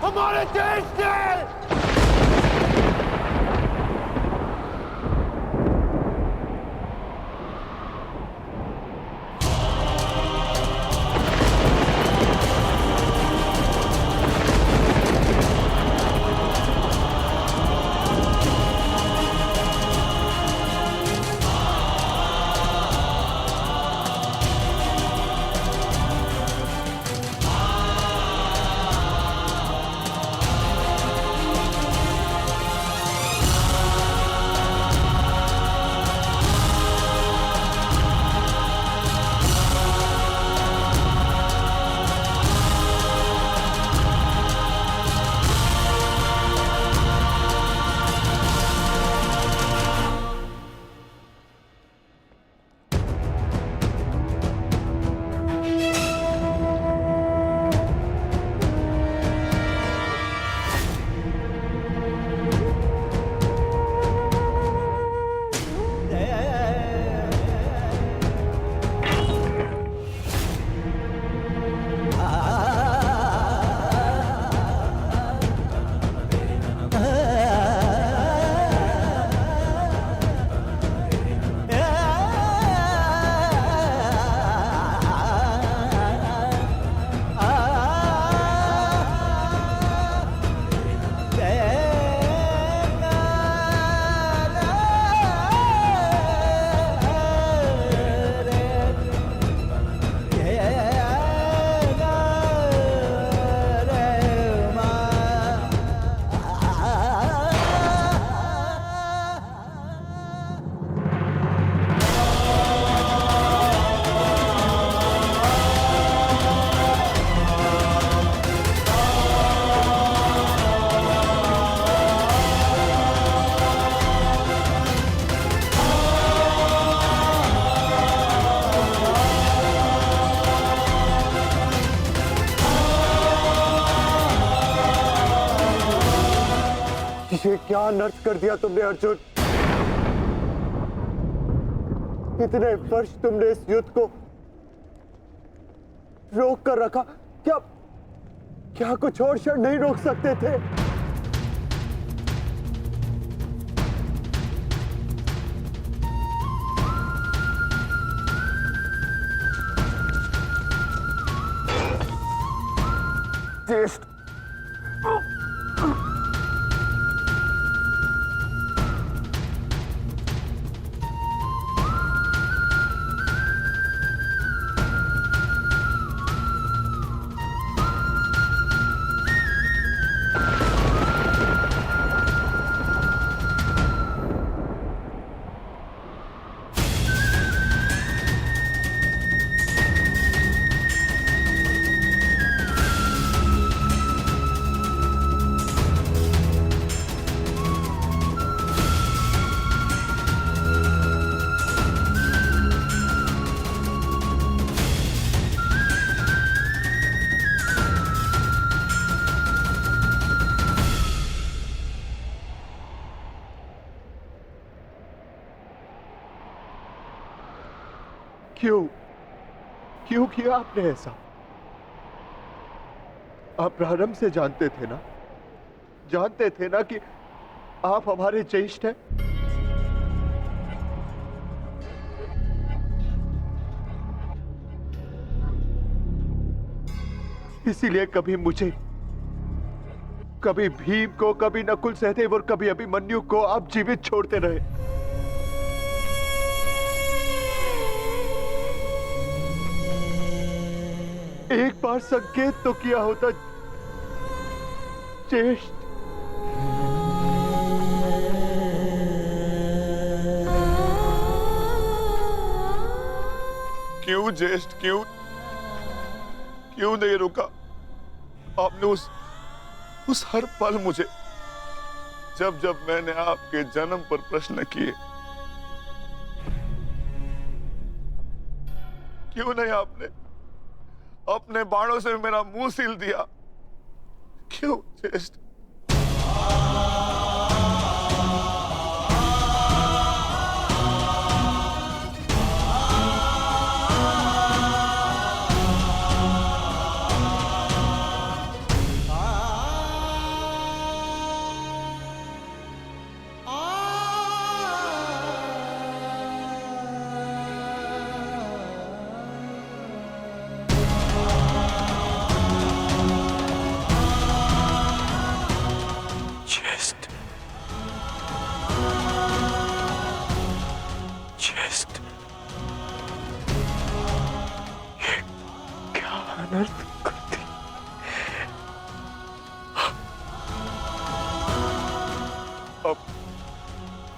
हमारे देश ने ये क्या अनर्थ कर दिया तुमने अर्जुन। इतने वर्ष तुमने इस युद्ध को रोक कर रखा, क्या क्या कुछ और क्षण नहीं रोक सकते थे? देश क्यों क्यों किया आपने ऐसा? आप प्रारंभ से जानते थे ना, जानते थे ना कि आप हमारे ज्येष्ठ हैं। इसीलिए कभी मुझे, कभी भीम को, कभी नकुल सहदेव और कभी अभिमन्यु को आप जीवित छोड़ते रहे। एक बार संकेत तो किया होता, ज्येष्ठ। क्यों ज्येष्ठ, क्यों नहीं रुका आपने? उस हर पल मुझे, जब जब मैंने आपके जन्म पर प्रश्न किए, क्यों नहीं आपने अपने बाणों से मेरा मुंह सील दिया? क्यों ज्येष्ठ?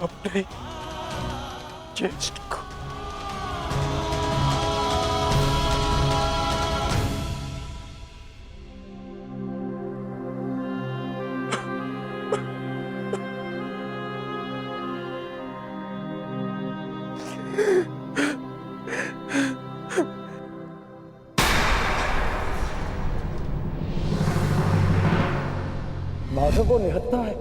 अपने ज्येष्ठ को माधव को निहत्था है।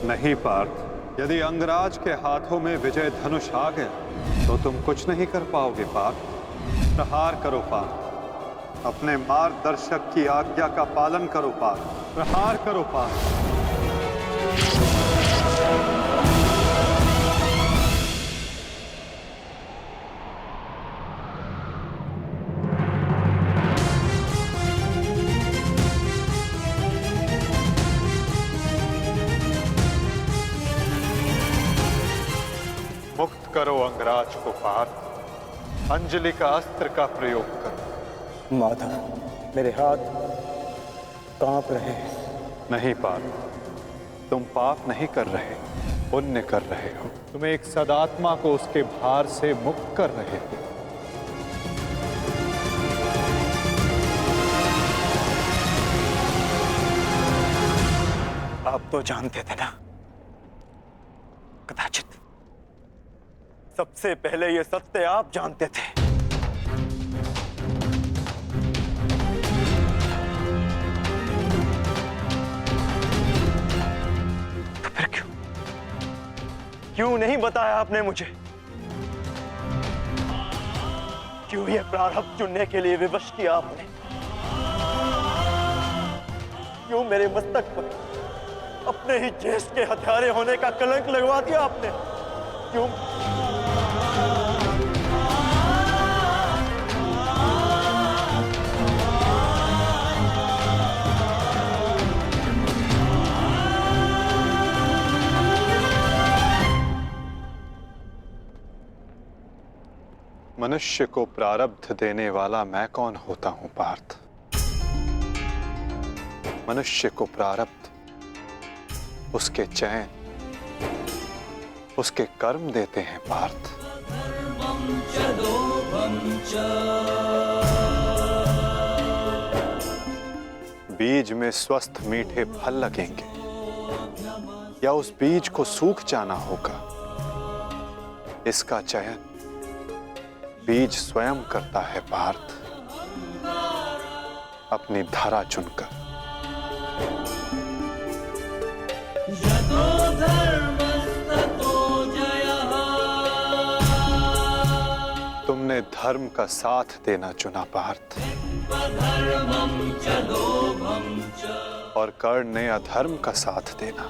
नहीं पार्थ, यदि अंगराज के हाथों में विजय धनुष आ गया तो तुम कुछ नहीं कर पाओगे पार्थ। प्रहार करो पार्थ, अपने मार्गदर्शक की आज्ञा का पालन करो पार्थ। प्रहार करो पार्थ। मुक्त करो अंगराज को पार्थ। अंजलि का अस्त्र का प्रयोग करो। माधव, मेरे हाथ कांप रहे हैं। नहीं पार्थ, तुम पाप नहीं कर रहे, पुण्य कर रहे हो। तुम एक सदात्मा को उसके भार से मुक्त कर रहे हो। आप तो जानते थे ना, कदाचित सबसे पहले ये सत्य आप जानते थे। तो फिर क्यों नहीं बताया आपने मुझे? क्यों ये प्रारब्ध चुनने के लिए विवश किया आपने? क्यों मेरे मस्तक पर अपने ही ज्येष्ठ के हत्यारे होने का कलंक लगवा दिया आपने? क्यों? मनुष्य को प्रारब्ध देने वाला मैं कौन होता हूं पार्थ? मनुष्य को प्रारब्ध उसके चयन, उसके कर्म देते हैं पार्थ। बीज में स्वस्थ मीठे फल लगेंगे या उस बीज को सूख जाना होगा, इसका चयन बीज स्वयं करता है पार्थ, अपनी धारा चुनकर। तुमने धर्म का साथ देना चुना पार्थ, और कर्ण ने अधर्म का साथ देना।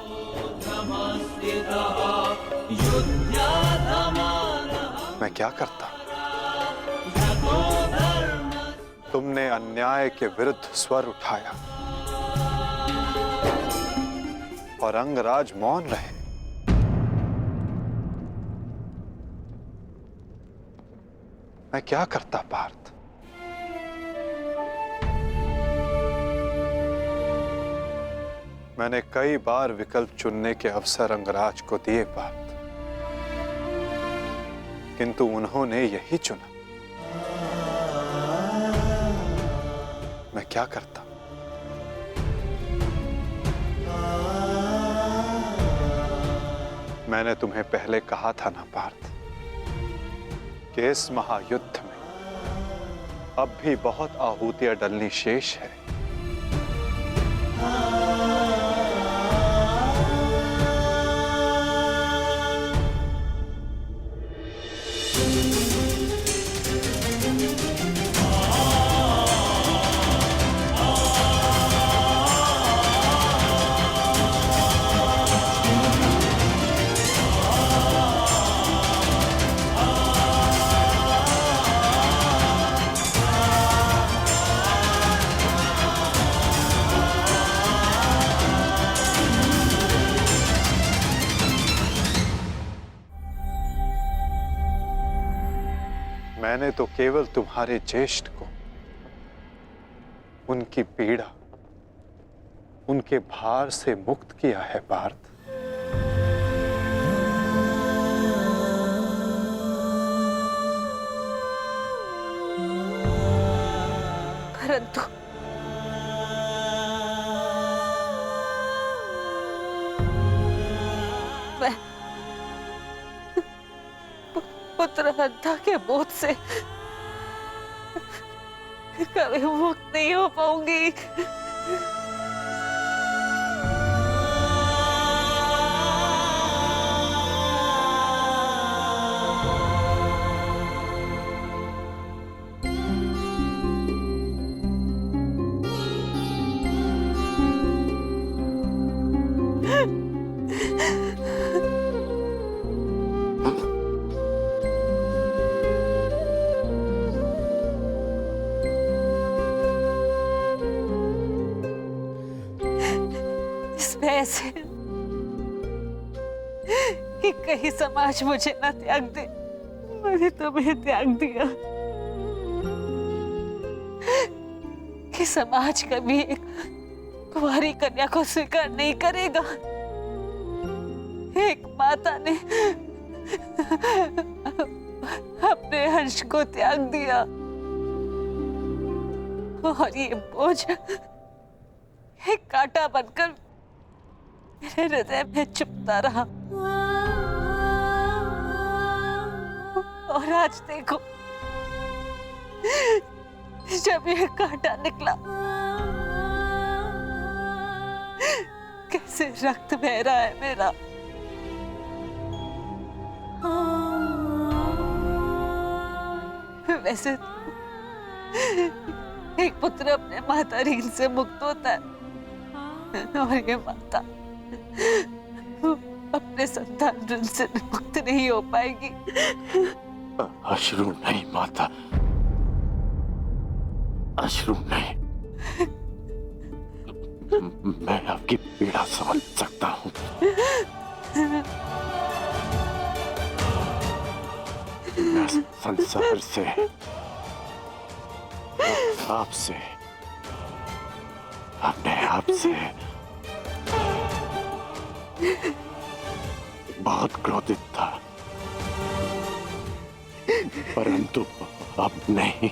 मैं क्या करता? तुमने अन्याय के विरुद्ध स्वर उठाया और अंगराज मौन रहे। मैं क्या करता पार्थ? मैंने कई बार विकल्प चुनने के अवसर अंगराज को दिए पार्थ, किंतु उन्होंने यही चुना। मैं क्या करता? मैंने तुम्हें पहले कहा था ना पार्थ कि इस महायुद्ध में अब भी बहुत आहुतियां डलनी शेष है। मैंने तो केवल तुम्हारे ज्येष्ठ को उनकी पीड़ा, उनके भार से मुक्त किया है पार्थ। परंतु मैं पुत्र हत्या के बोझ से कभी मुक्त नहीं हो पाऊंगी। ऐसे कि कहीं समाज मुझे न त्याग दे। मैंने तुम्हें त्याग दिया कि समाज कभी एक कुंवारी कन्या को स्वीकार नहीं करेगा। एक माता ने अपने अंश को त्याग दिया और ये बोझ एक कांटा बनकर मेरे हृदय में चुभता रहा। और आज देखो, जब ये कांटा निकला, कैसे रक्त बह रहा है मेरा। वैसे एक पुत्र अपने माता ऋण से मुक्त होता है और ये माता अपने संतान ऋण से मुक्त नहीं हो पाएगी। अश्रु नहीं माता, अश्रु नहीं। मैं आपकी पीड़ा समझ सकता हूँ। मैं संसार से, आपसे, अपने आप से बहुत क्रोधित था, परंतु अब नहीं।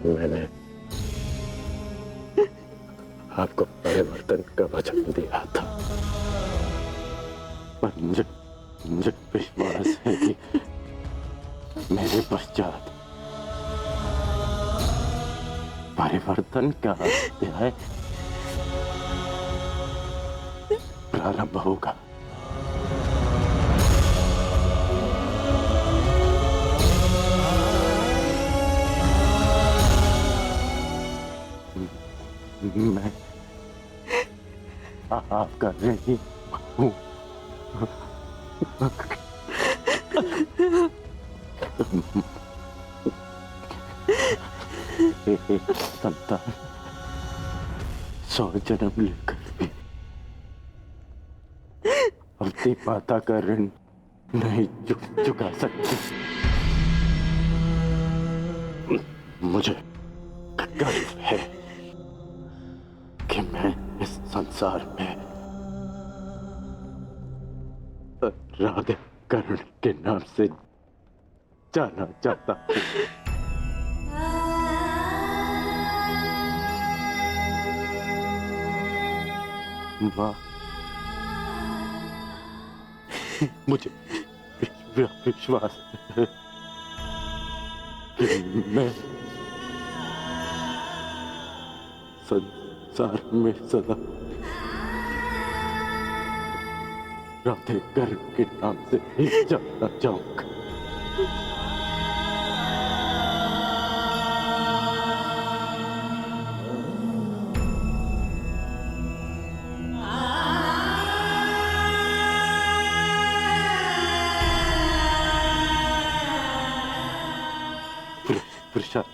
मैंने आपको परिवर्तन का वचन दिया था, पर मुझे विश्वास है कि मेरे पश्चात परिवर्तन का अध्याय प्रारंभ होगा। मैं आपका नहीं हूँ। संतान 100 जन्म लेकर भी अपनी माता का ऋण नहीं चुका सकती। मुझे गर्व है कि मैं इस संसार में राधा कर्ण के नाम से जाना चाहता हूँ। माँ, मुझे विश्वास है कि मैं संसार में सदा राधे कर्ण के नाम से ही जाना चाहूंगा। प्रसाद,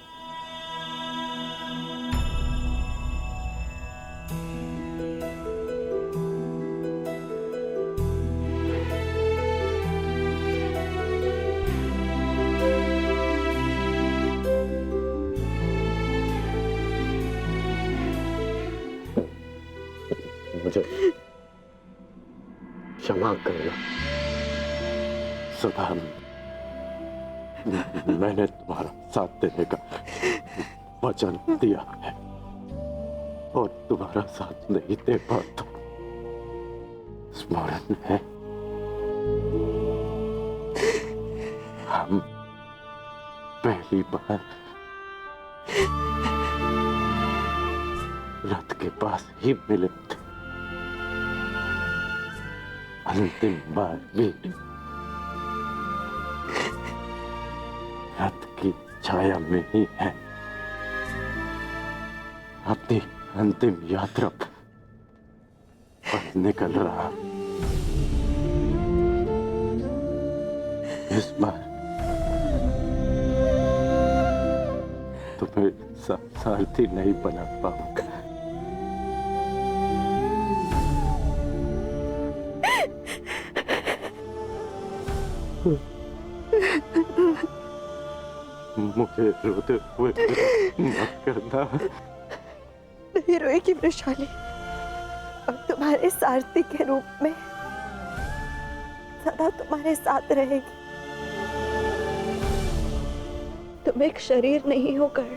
मुझे क्षमा करना। सदा मैंने तुम्हारा साथ देने का वचन दिया है और तुम्हारा साथ नहीं दे पाता। स्मरण है, हम पहली बार रथ के पास ही मिले थे, अंतिम बार भी रथ की छाया में ही है। अपनी अंतिम यात्रा पर निकल रहा। इस बार तुम्हें सारथी नहीं बना पाऊंगा। मुझे रोते हुए मत करना। नहीं रोएगी वृषाली, अब तुम्हारे सारथी के रूप में सदा तुम्हारे साथ रहेगी। तुम एक शरीर नहीं हो कर्ण,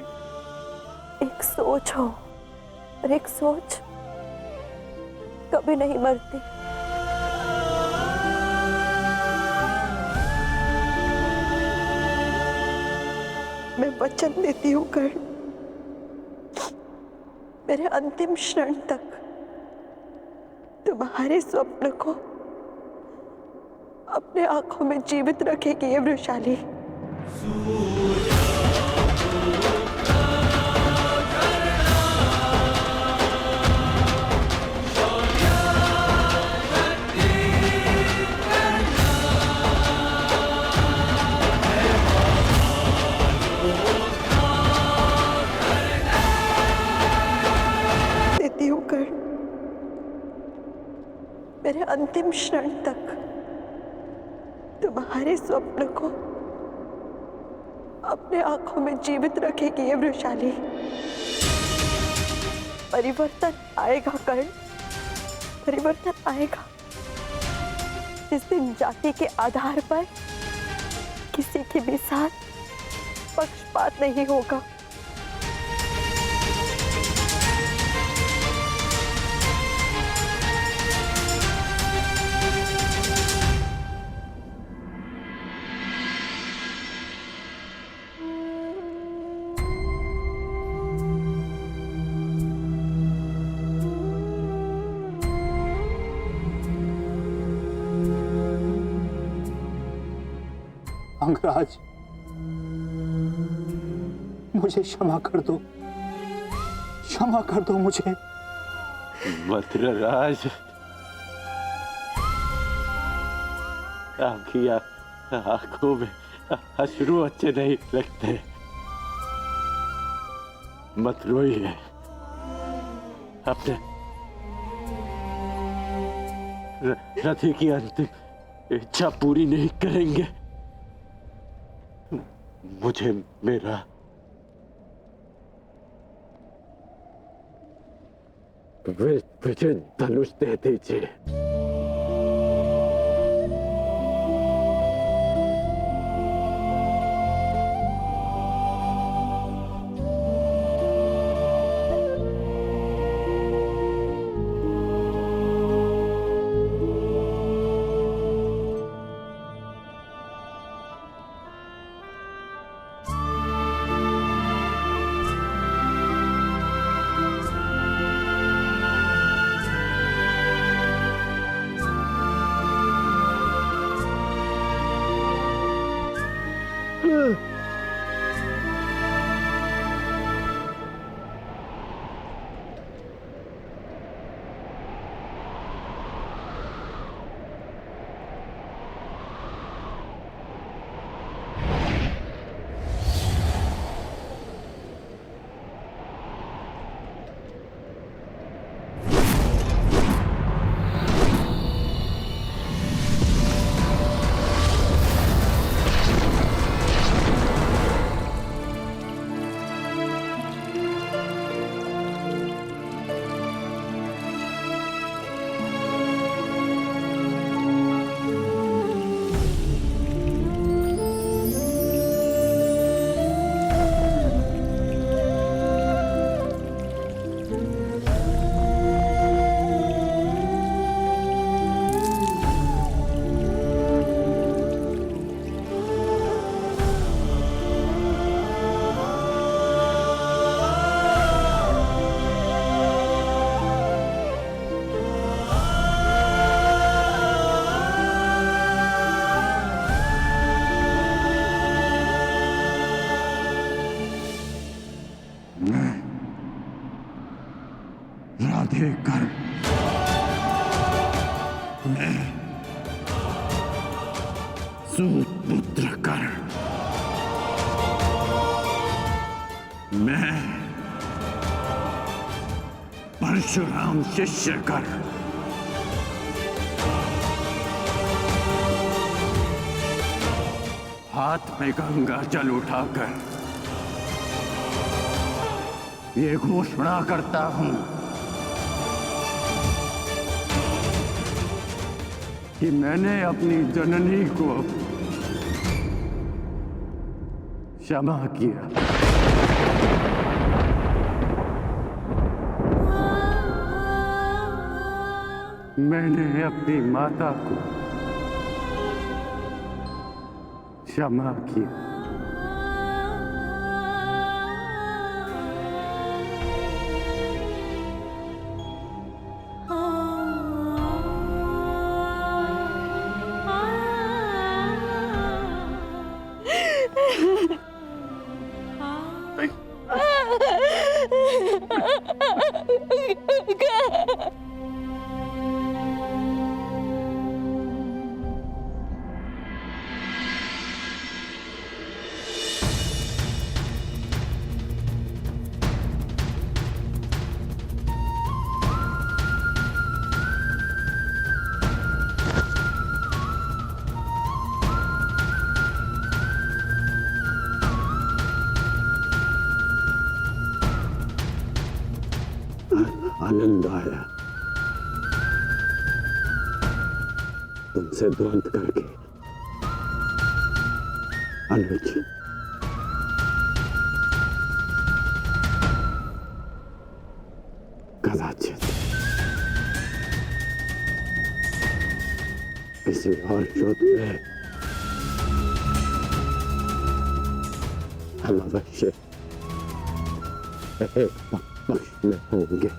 एक सोच हो, और एक सोच कभी नहीं मरती। मैं वचन देती हूँ कर्ण, मेरे अंतिम क्षण तक तुम्हारे स्वप्न को अपने आंखों में जीवित रखेगी ये वृषाली। देती हूँ कर्ण, मेरे अंतिम क्षण तक तुम्हारे स्वप्न को अपने आंखों में जीवित रखेगी ये वृषाली। परिवर्तन आएगा कर्ण, परिवर्तन आएगा। जिस दिन जाति के आधार पर किसी के भी साथ पक्षपात नहीं होगा, अंगराज, मुझे क्षमा कर दो, क्षमा कर दो मुझे। मथुराराज, आपकी आंखों में अश्रु अच्छे नहीं लगते। मत रोइए, अपने रथी की अंतिम इच्छा पूरी नहीं करेंगे। मुझे मेरा विजय धनुष दे दीजिए। राधे कर, मैं सूत पुत्र कर, मैं परशुराम शिष्य कर, हाथ में गंगा जल उठाकर ये घोषणा करता हूं कि मैंने अपनी जननी को क्षमा किया। मैंने अपनी माता को क्षमा किया। आनंद आया तुमसे द्वंद्व करके। अनुज, कदाचित किसी और युद्ध में हम अवश्य एक पक्ष में होंगे।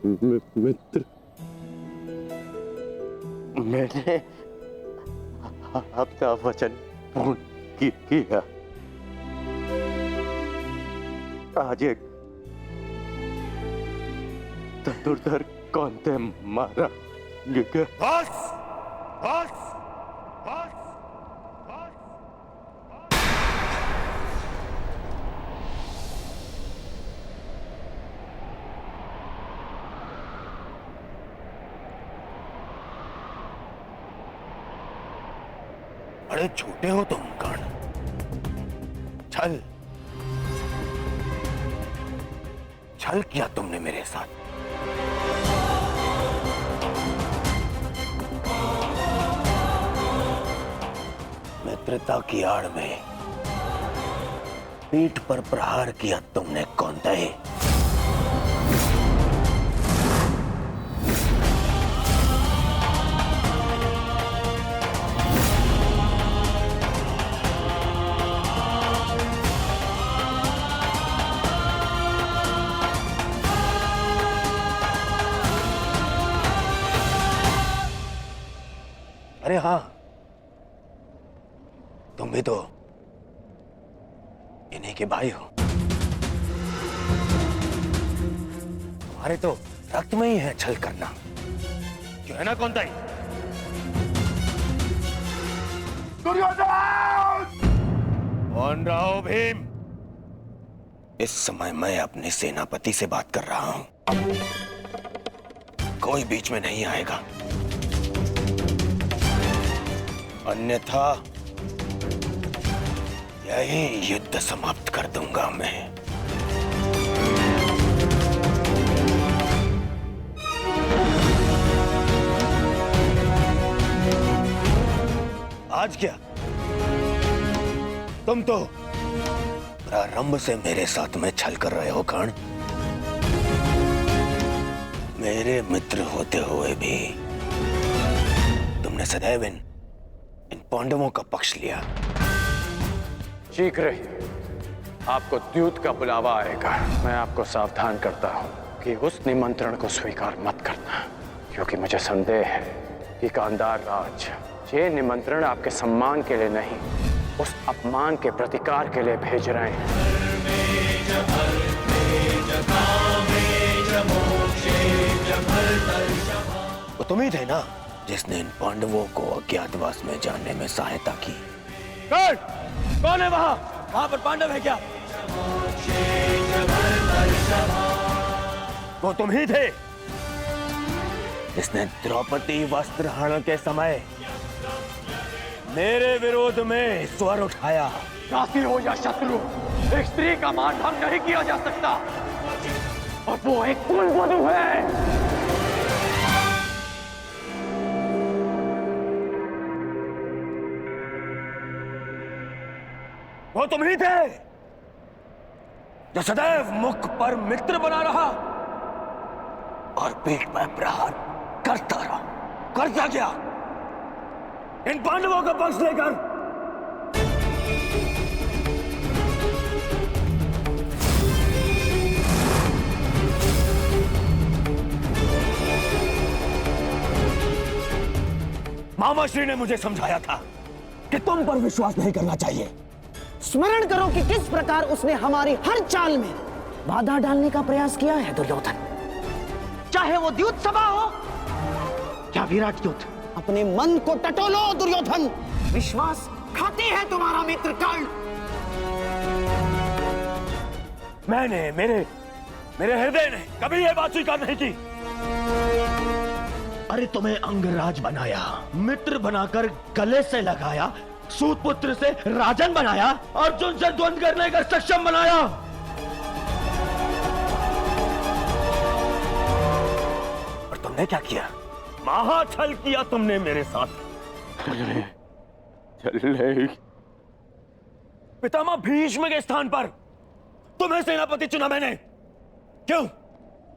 मित्र, मैंने आपका वचन पूर्ण किया। आज एक धनुर्धर कौन थे मारा गया। बस बस बस बड़े छोटे हो तुम कर्ण। छल छल किया तुमने मेरे साथ। मित्रता की आड़ में पीठ पर प्रहार किया तुमने कौंतेय। अरे हाँ, तुम भी तो इन्हीं के भाई हो। तुम्हारे तो रक्त में ही है छल करना, क्यों है ना कौंतेय? कौन रहा हो भीम? इस समय मैं अपने सेनापति से बात कर रहा हूं, कोई बीच में नहीं आएगा, अन्यथा यही युद्ध समाप्त कर दूंगा मैं। आज क्या तुम तो प्रारंभ से मेरे साथ में छल कर रहे हो कर्ण। मेरे मित्र होते हुए भी तुमने सदैव इन पांडवों का पक्ष लिया। शीघ्र ही आपको द्यूत का बुलावा आएगा। मैं आपको सावधान करता हूं कि उस निमंत्रण को स्वीकार मत करना, क्योंकि मुझे संदेह है कि गांधार राज ये निमंत्रण आपके सम्मान के लिए नहीं, उस अपमान के प्रतिकार के लिए भेज रहे हैं। वो तुम ही थे ना जिसने इन पांडवों को अज्ञातवास में जाने में सहायता की। कौन है वहां पर पांडव है क्या? वो तुम ही थे जिसने द्रौपदी वस्त्र हरण के समय मेरे विरोध में स्वर उठाया। साथी हो या शत्रु, एक स्त्री का मान भंग नहीं किया जा सकता, और वो एक कुलवधू है। वो तुम ही थे जो सदैव मुख पर मित्र बना रहा और पीठ पर प्रहार करता रहा। करता क्या? इन पांडवों का पक्ष लेकर। मामाश्री ने मुझे समझाया था कि तुम पर विश्वास नहीं करना चाहिए। स्मरण करो कि किस प्रकार उसने हमारी हर चाल में बाधा डालने का प्रयास किया है दुर्योधन। चाहे वो द्यूत सभा हो या विराट युद्ध। अपने मन को टटोलो दुर्योधन, विश्वास खाते हैं तुम्हारा मित्र कर्ण। मेरे हृदय ने कभी यह बात स्वीकार नहीं की। अरे तुम्हें अंगराज बनाया, मित्र बनाकर गले से लगाया, सूतपुत्र से राजन बनाया, अर्जुन से द्वंद्व करने का सक्षम बनाया। और तुमने क्या किया? महाछल किया तुमने मेरे साथ। चल पितामह भीष्म के स्थान पर तुम्हें सेनापति चुना मैंने। क्यों?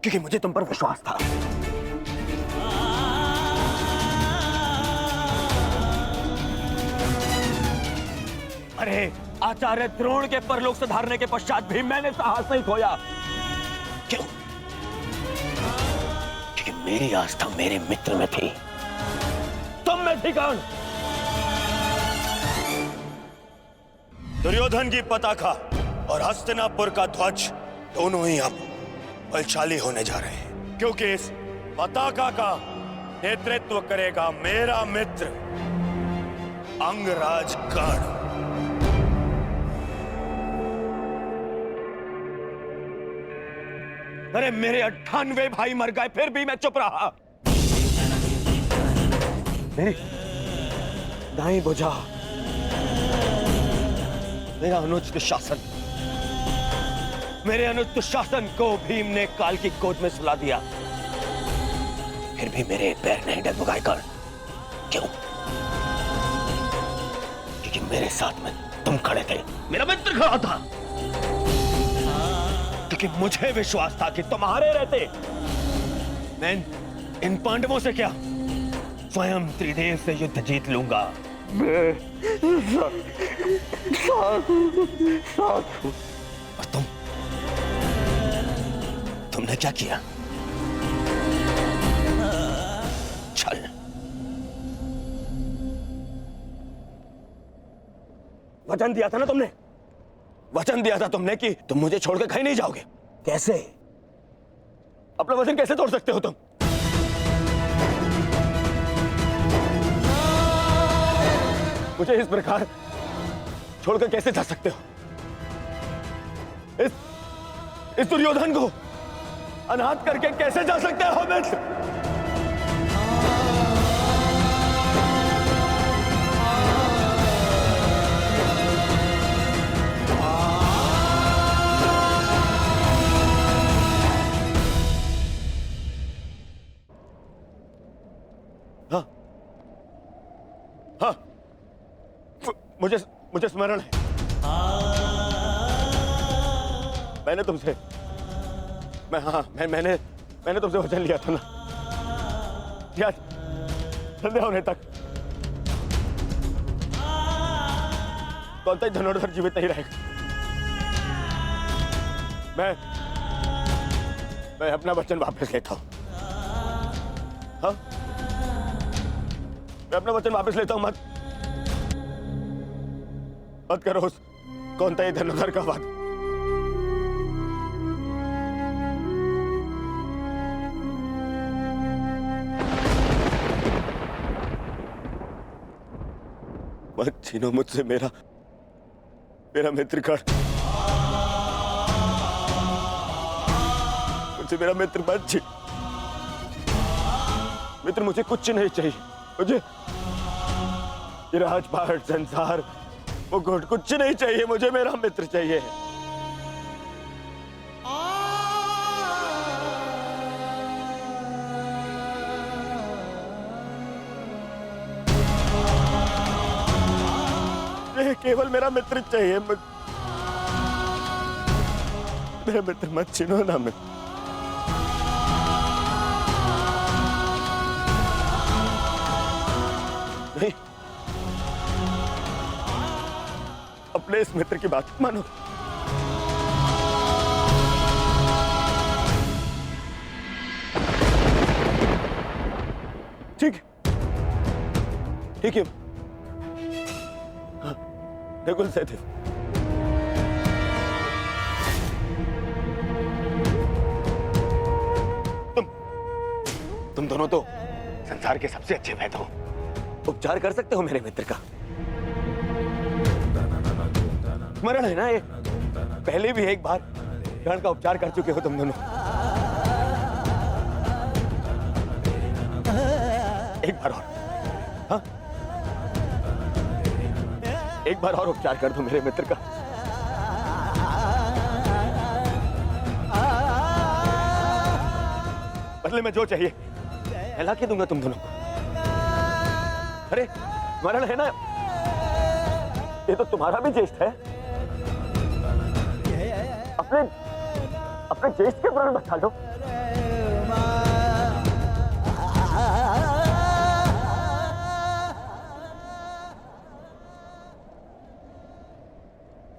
क्योंकि मुझे तुम पर विश्वास था। अरे आचार्य द्रोण के परलोक सुधारने के पश्चात भी मैंने साहस नहीं खोया। क्यों? मेरी आस्था मेरे मित्र में थी, तुम में थी कौन? दुर्योधन की पताका और हस्तिनापुर का ध्वज दोनों ही अब बलशाली होने जा रहे हैं, क्योंकि इस पताका का नेतृत्व करेगा मेरा मित्र अंगराज कर्ण। अरे मेरे 98 भाई मर गए, फिर भी मैं चुप रहा। नहीं बुझा मेरा अनुचित शासन। मेरे अनुचित शासन को भीम ने काल की गोद में सुला दिया, फिर भी मेरे पैर नहीं डगमगाए कर। क्यों? क्योंकि मेरे साथ में तुम खड़े थे, मेरा मित्र खड़ा था। क्योंकि मुझे विश्वास था कि तुम्हारे रहते मैं इन पांडवों से क्या, स्वयं त्रिदेव से युद्ध जीत लूंगा। और तुमने क्या किया? छल। वचन दिया था ना तुमने, वचन दिया था तुमने कि तुम मुझे छोड़कर कहीं नहीं जाओगे। कैसे? अपना वचन कैसे तोड़ सकते हो तुम? मुझे इस प्रकार छोड़कर कैसे जा सकते हो? इस दुर्योधन को अनाथ करके कैसे जा सकते हो मित्र? हाँ हाँ, मुझे स्मरण है। मैंने तुमसे मैंने तुमसे वचन लिया था ना, याद? संध्या होने तक कौन सा धनुर्धर जीवित नहीं रहेगा। मैं अपना वचन वापस लेता हूं। हाँ, मैं अपना वचन वापस लेता हूं। मत करो उस कौन था ये धनुर्धर का वाद। मत छीनो मुझसे मेरा मित्र कर्ण। मुझसे मेरा मित्र मत छीन। मित्र मुझे कुछ नहीं चाहिए। मुझे ये राजपाट, संसार, मुकुट कुछ नहीं चाहिए। मुझे मेरा मित्र चाहिए। केवल मेरा मित्र चाहिए। मेरा मित्र मत छीनो ना। नहीं, अपने इस मित्र की बात मानो। ठीक है। हाँ, बिल्कुल सहदेव। तुम दोनों तो संसार के सबसे अच्छे वैद्य हो। उपचार कर सकते हो मेरे मित्र का। स्मरण है ना, ये पहले भी एक बार कर्ण का उपचार कर चुके हो तुम दोनों। एक बार और। हाँ, एक बार और उपचार कर दो मेरे मित्र का। बदले में जो चाहिए ला के दूंगा तुम दोनों को। अरे स्मरण है ना, ये तो तुम्हारा भी ज्येष्ठ है। अपने ज्येष्ठ के प्राण बचा लो।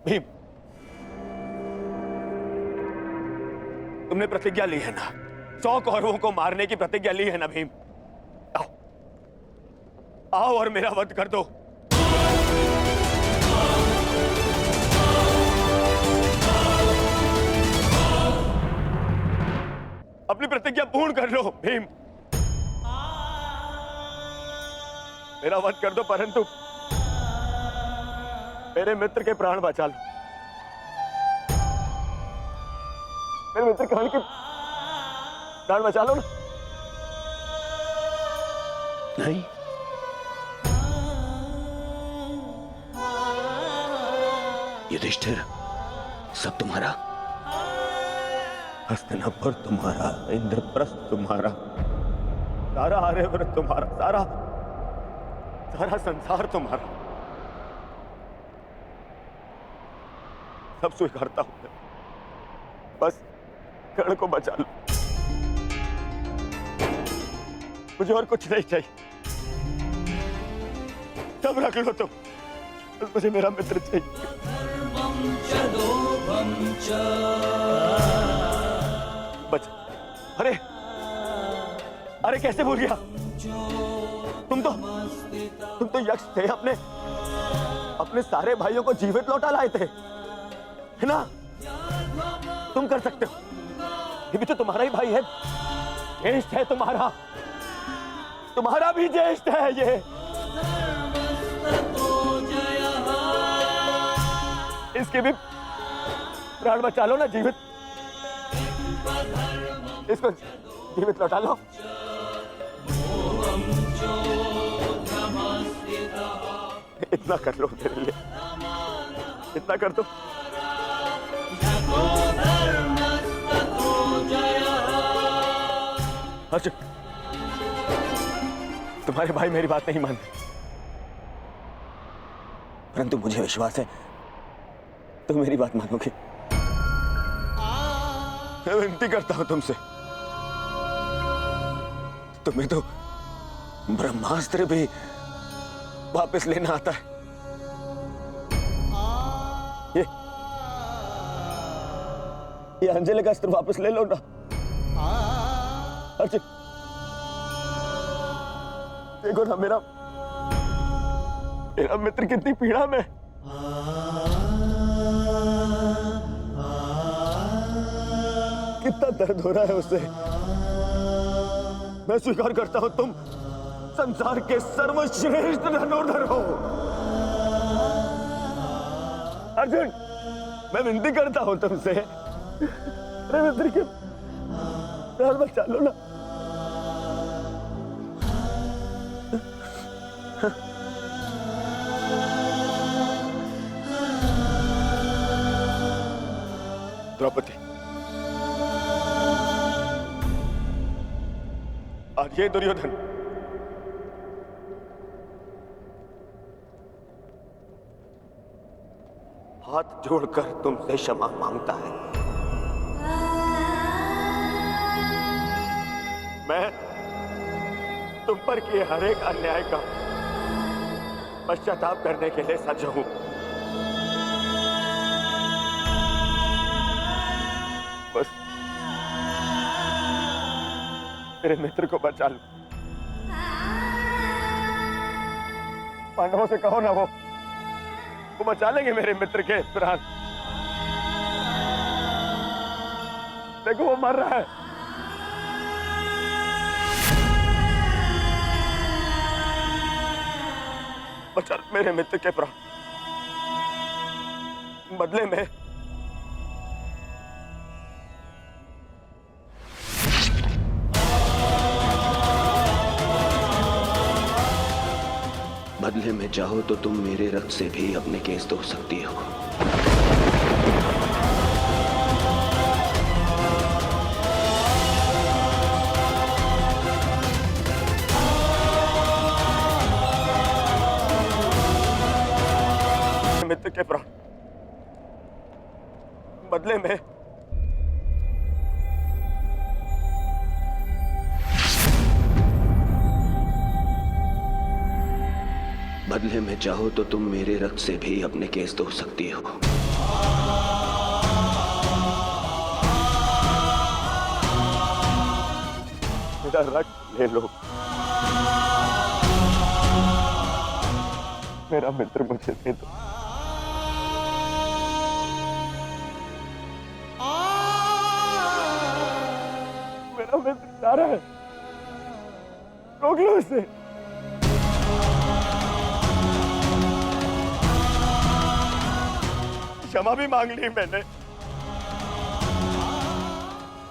भीम, तुमने प्रतिज्ञा ली है ना 100 कौरवों को मारने की प्रतिज्ञा ली है ना भीम? आओ आओ और मेरा वध कर दो। अपनी प्रतिज्ञा पूर्ण कर लो भीम। मेरा वध कर दो, परंतु मेरे मित्र के प्राण बचा लो। मेरे मित्र कर्ण के प्राण बचा लो ना। नहीं, युधिष्ठिर, सब तुम्हारा। हस्तिनापुर तुम्हारा, इंद्रप्रस्थ तुम्हारा, सारा आर्यव्रत तुम्हारा, सारा संसार तुम्हारा। सब स्वीकारता हूं मैं, बस कर्ण को बचा लो। मुझे और कुछ नहीं चाहिए, सब रख लो तुम, बस मुझे मेरा मित्र चाहिए। बच अरे अरे कैसे भूल गया? तुम तो यक्ष थे, अपने सारे भाइयों को जीवित लौटा लाए थे, है ना? तुम कर सकते हो, ये भी तो तुम्हारा ही भाई है, ज्येष्ठ है तुम्हारा भी ज्येष्ठ है ये। इसके भी प्राण बचा लो ना, जीवित, इसको जीवित लौटा लो। इतना कर लो मेरे लिए, इतना कर दो। अर्जुन, तुम्हारे भाई मेरी बात नहीं मानते, परंतु मुझे विश्वास है तुम मेरी बात मानोगे। मैं विनती करता हूं तुमसे, तुम्हें तो ब्रह्मास्त्र भी वापस लेना आता है। ये अंजलि का अस्त्र वापस ले लो ना अर्जुन। देखो ना मेरा मित्र कितनी पीड़ा में। कितना दर्द हो रहा है उससे। मैं स्वीकार करता हूं तुम संसार के सर्वश्रेष्ठ धनुर्धर हो अर्जुन। मैं विनती करता हूं तुमसे, अरे मित्र के प्राण बचा लो ना। द्रौपदी, आज ये दुर्योधन हाथ जोड़कर तुमसे क्षमा मांगता है। मैं तुम पर किए हर एक अन्याय का पश्चाताप करने के लिए सज्ज हूं। बस मेरे मित्र को बचा लो। पांडवों से कहो ना, वो बचा लेंगे मेरे मित्र के प्राण। देखो वो मर रहा है। बचा मेरे मित्र के प्राण, बदले में बदले में चाहो तो तुम मेरे रक्त से भी अपने केस धो सकती हो। मित्र के प्राण, बदले में बदले में चाहो तो तुम मेरे रक्त से भी अपने केस धो सकती हो। मेरा रक्त ले लो। मेरा मित्र मुझे दे दो। मेरा मित्र जा रहा है, रोक लो उसे। क्षमा भी मांग ली मैंने,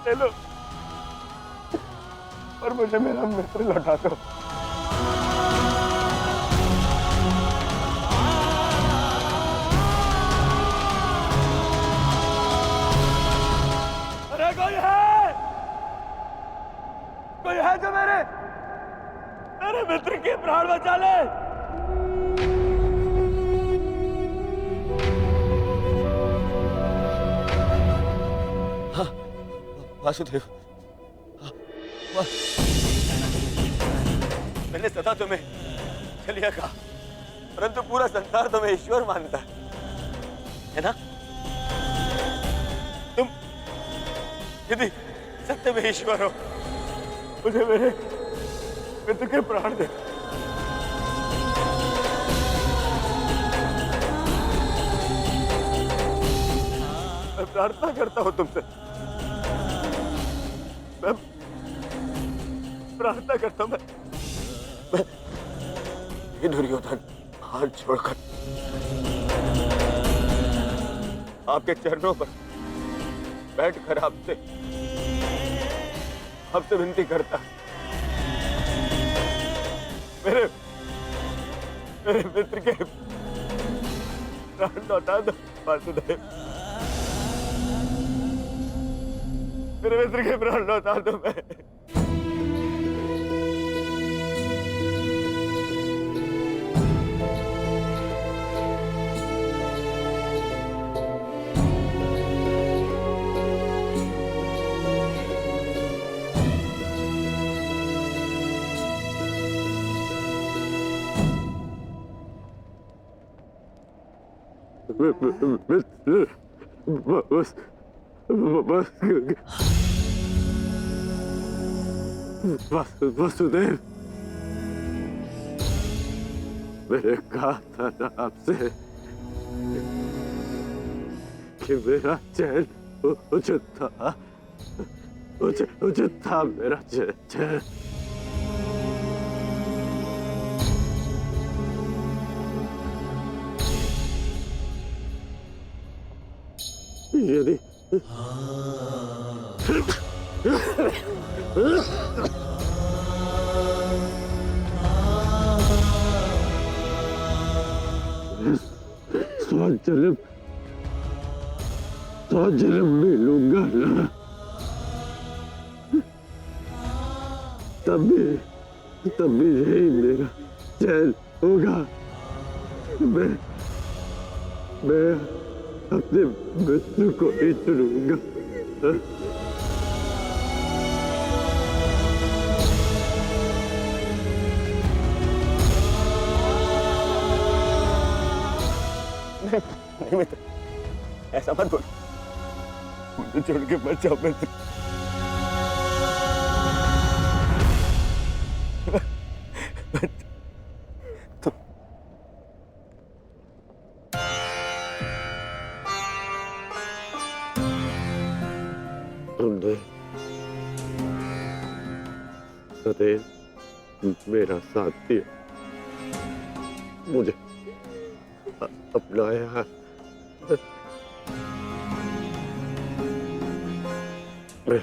ले लो, पर मुझे मेरा मित्र लौटा दो। अरे कोई है जो मेरे मित्र के प्राण बचा ले। वासुदेव, मैंने सदा तुम्हें चलिया कहा, परंतु पूरा संसार तुम्हें ईश्वर मानता है ना? तुम यदि सत्य में ईश्वर हो, मुझे मेरे मित्र के प्राण दे। मैं प्रार्थना करता हूं तुमसे, मैं प्रार्थना करता हूं, मैं हे दुर्योधन, हाथ छोड़कर आपके चरणों पर बैठकर आपसे विनती करता, मेरे मित्र के प्राण लौटा दो वासुदेव। मेरे मित्र के प्राण लौटा दो। मैं वसुदेव, मैंने कहा था ना आपसे कि मेरा चैन उचित था मेरा चैन। यदि जन्म मिलूंगा ना, तभी यही मेरा चैन होगा। मैं अपने मित्र को ही चुनूंगा। नहीं मित्र, ऐसा मत बोलो, मुझे छोड़ के मत जाओ मित्र। तुमने सदैव मेरा साथ दिया, मुझे अपनाया। मैं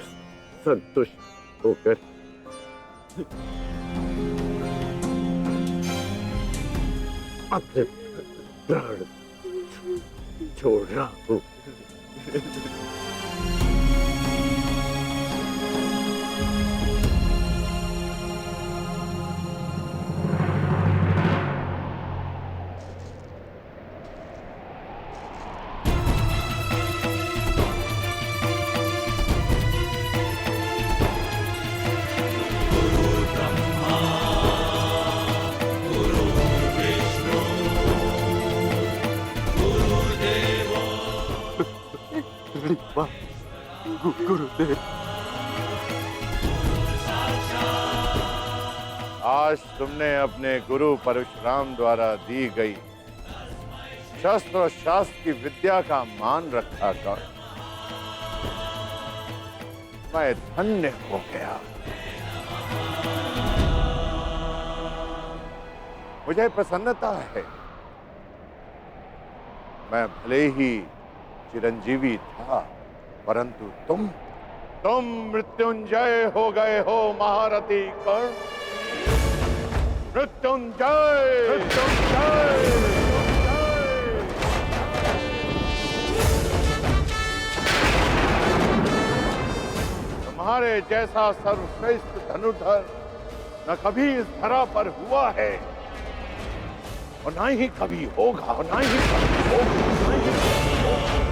संतुष्ट होकर अपने प्राण छोड़ रहा हूँ। गुरुदेव। आज तुमने अपने गुरु परशुराम द्वारा दी गई शस्त्र और शास्त्र की विद्या का मान रखा कर मैं धन्य हो गया। मुझे प्रसन्नता है। मैं भले ही चिरंजीवी था, परंतु तुम मृत्युंजय हो गए हो महारथी कर्ण। मृत्युंजय, मृत्युंजय। तुम्हारे जैसा सर्वश्रेष्ठ धनुर्धर न कभी इस धरा पर हुआ है और ना ही कभी होगा, और ना ही कभी होगा, ना ही कभी होगा।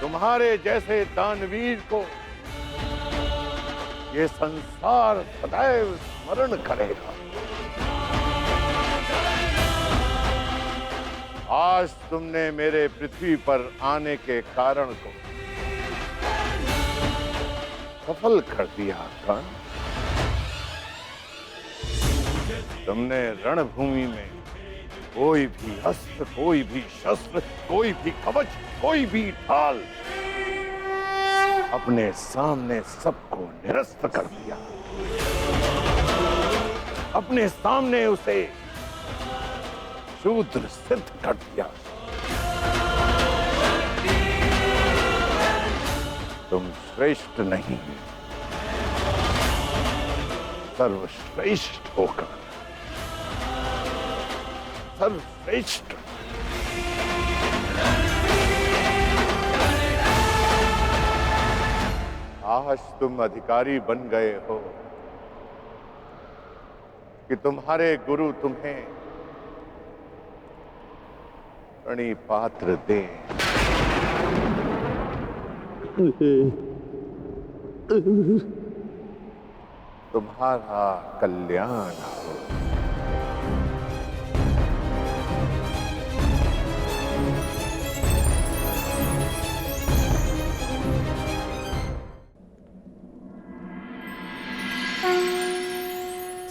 तुम्हारे जैसे दानवीर को ये संसार सदैव स्मरण करेगा। आज तुमने मेरे पृथ्वी पर आने के कारण को सफल कर दिया कर्ण। तुमने रणभूमि में कोई भी अस्त्र, कोई भी शस्त्र, कोई भी कवच, कोई भी ढाल अपने सामने सबको निरस्त कर दिया। अपने सामने उसे शूद्र सिद्ध कर दिया। तुम श्रेष्ठ नहीं, सर्वश्रेष्ठ होकर सर्वश्रेष्ठ। आज तुम अधिकारी बन गए हो कि तुम्हारे गुरु तुम्हें प्रणिपात्र दें। तुम्हारा कल्याण हो।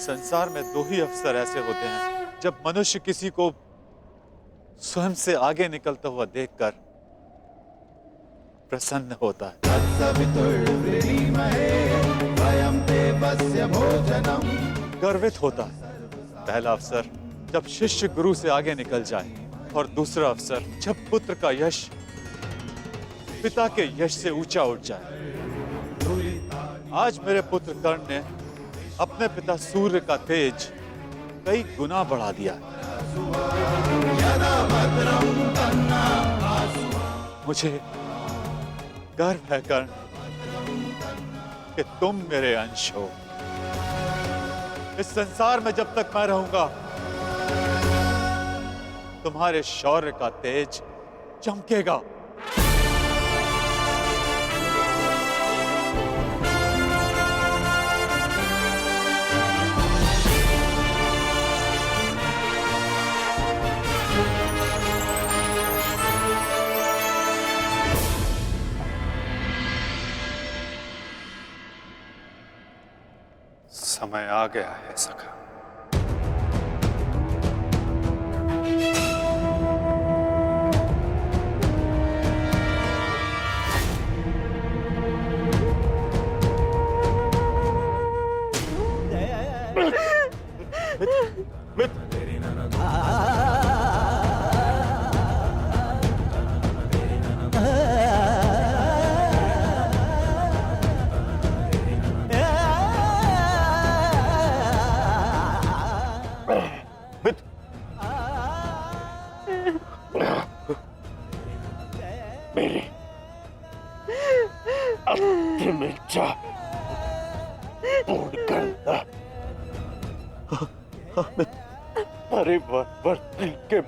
संसार में दो ही अवसर ऐसे होते हैं जब मनुष्य किसी को स्वयं से आगे निकलता हुआ देखकर प्रसन्न होता है। गर्वित होता है। पहला अवसर जब शिष्य गुरु से आगे निकल जाए, और दूसरा अवसर जब पुत्र का यश पिता के यश से ऊंचा उठ जाए। आज मेरे पुत्र कर्ण ने अपने पिता सूर्य का तेज कई गुना बढ़ा दिया। मुझे गर्व है कर्ण कि तुम मेरे अंश हो। इस संसार में जब तक मैं रहूंगा, तुम्हारे शौर्य का तेज चमकेगा। समय आ गया है सखा। मेरी अंतिम इच्छा पूर्ण करना। परिवर्तन के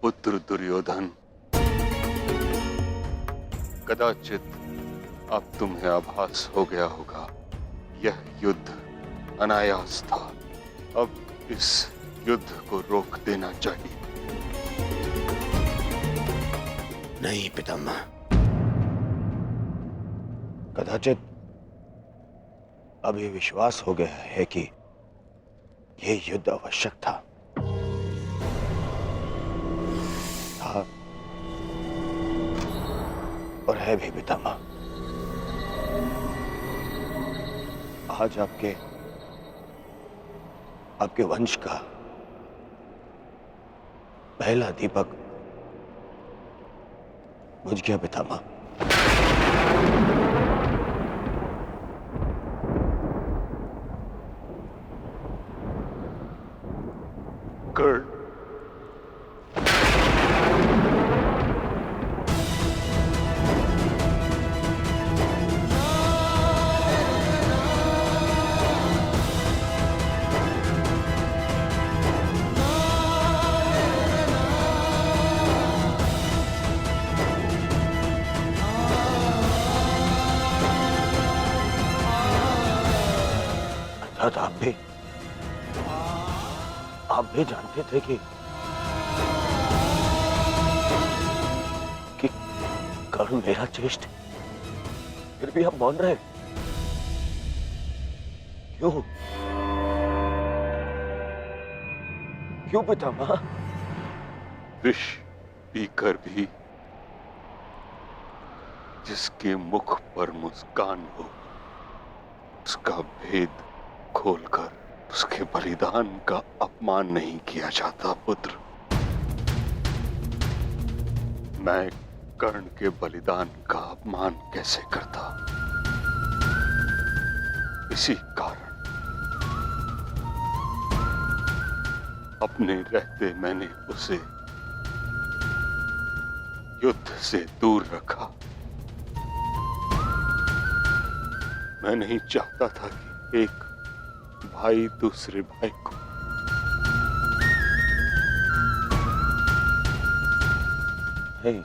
पुत्र दुर्योधन, कदाचित अब तुम्हें आभास हो गया होगा, यह युद्ध अनायास था। अब इस युद्ध को रोक देना चाहिए। नहीं पितामह, कदाचित अभी विश्वास हो गया है कि यह युद्ध आवश्यक था और है भी पितामह। आज आपके वंश का पहला दीपक बुझ गया पितामह। कर्ण, अर्थात आप भी जानते थे कि कर्ण मेरा ज्येष्ठ, फिर भी आप मौन रहे क्यों? क्यों पितामह? विष पीकर भी जिसके मुख पर मुस्कान हो, उसका भेद खोलकर उसके बलिदान का अपमान नहीं किया जाता पुत्र। मैं कर्ण के बलिदान का अपमान कैसे करता? इसी कारण अपने रहते मैंने उसे युद्ध से दूर रखा। मैं नहीं चाहता था कि एक भाई दूसरे भाई को नहीं,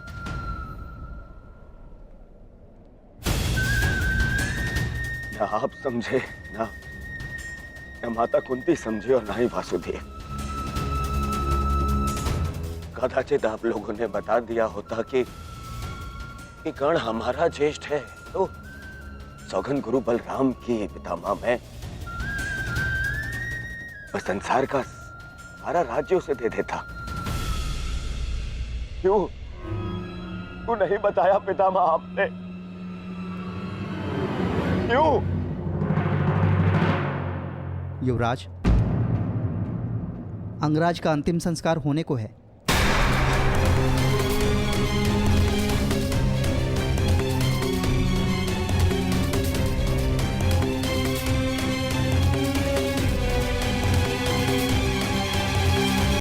ना आप समझे, ना माता कुंती समझे और ना ही वासुदेव। कदाचित आप लोगों ने बता दिया होता कि कर्ण हमारा ज्येष्ठ है, तो सौगन गुरु बलराम की पितामह मैं संसार का सारा राज्य उसे दे देता। क्यों नहीं बताया पितामह आपने? क्यों? युवराज, अंगराज का अंतिम संस्कार होने को है।